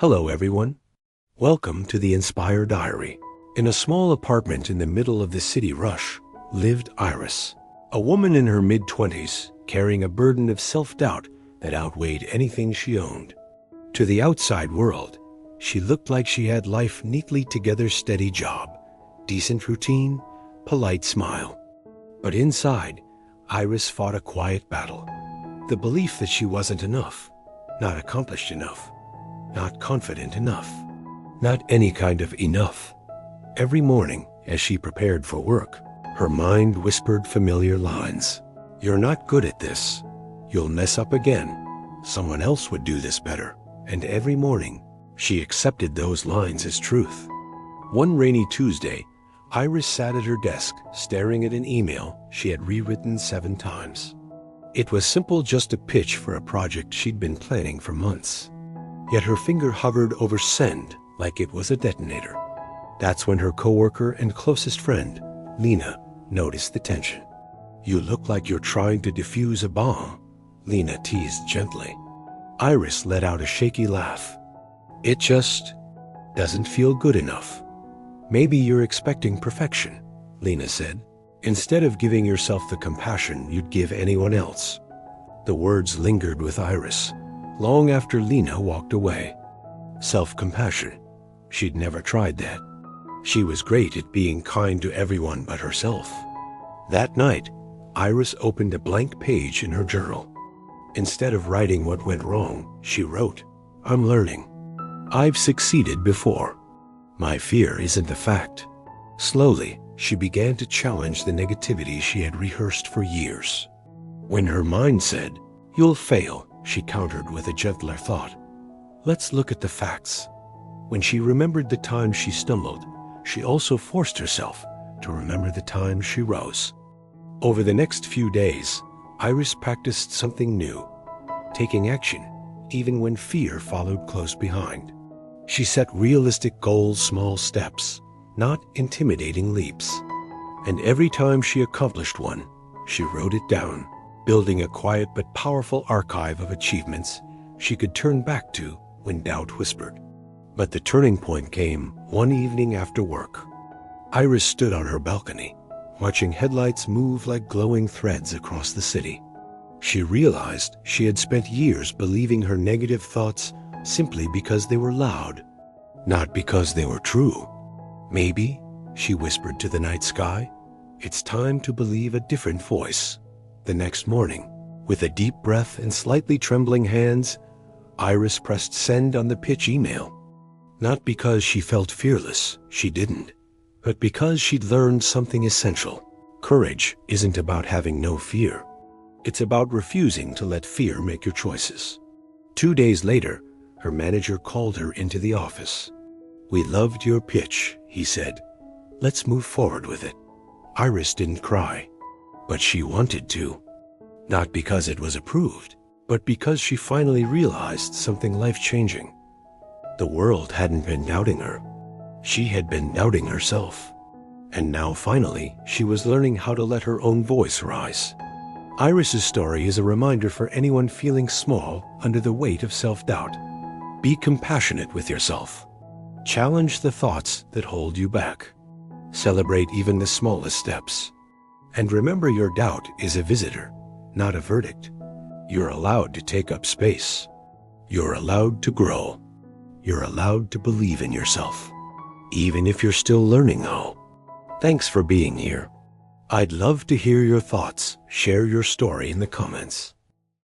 Hello, everyone. Welcome to the Inspire Diary. In a small apartment in the middle of the city rush lived Iris, a woman in her mid-20s carrying a burden of self-doubt that outweighed anything she owned. To the outside world, she looked like she had life neatly together: steady job, decent routine, polite smile. But inside, Iris fought a quiet battle. The belief that she wasn't enough, not accomplished enough, not confident enough, not any kind of enough. Every morning, as she prepared for work, her mind whispered familiar lines. You're not good at this. You'll mess up again. Someone else would do this better. And every morning, she accepted those lines as truth. One rainy Tuesday, Iris sat at her desk, staring at an email she had rewritten 7 times. It was simple, just a pitch for a project she'd been planning for months. Yet her finger hovered over send like it was a detonator. That's when her coworker and closest friend, Lena, noticed the tension. You look like you're trying to defuse a bomb, Lena teased gently. Iris let out a shaky laugh. It just doesn't feel good enough. Maybe you're expecting perfection, Lena said, instead of giving yourself the compassion you'd give anyone else. The words lingered with Iris long after Lena walked away. Self-compassion. She'd never tried that. She was great at being kind to everyone but herself. That night, Iris opened a blank page in her journal. Instead of writing what went wrong, she wrote, I'm learning. I've succeeded before. My fear isn't a fact. Slowly, she began to challenge the negativity she had rehearsed for years. When her mind said, you'll fail, she countered with a gentler thought. Let's look at the facts. When she remembered the times she stumbled, she also forced herself to remember the times she rose. Over the next few days, Iris practiced something new, taking action, even when fear followed close behind. She set realistic goals, small steps, not intimidating leaps. And every time she accomplished one, she wrote it down, building a quiet but powerful archive of achievements she could turn back to when doubt whispered. But the turning point came one evening after work. Iris stood on her balcony, watching headlights move like glowing threads across the city. She realized she had spent years believing her negative thoughts simply because they were loud, not because they were true. Maybe, she whispered to the night sky, it's time to believe a different voice. The next morning, with a deep breath and slightly trembling hands, Iris pressed send on the pitch email. Not because she felt fearless, she didn't, but because she'd learned something essential. Courage isn't about having no fear. It's about refusing to let fear make your choices. 2 days later, her manager called her into the office. We loved your pitch, he said. Let's move forward with it. Iris didn't cry, but she wanted to. Not because it was approved, but because she finally realized something life-changing. The world hadn't been doubting her. She had been doubting herself. And now finally, she was learning how to let her own voice rise. Iris's story is a reminder for anyone feeling small under the weight of self-doubt. Be compassionate with yourself. Challenge the thoughts that hold you back. Celebrate even the smallest steps. And remember, your doubt is a visitor, not a verdict. You're allowed to take up space. You're allowed to grow. You're allowed to believe in yourself, even if you're still learning how. Thanks for being here. I'd love to hear your thoughts. Share your story in the comments.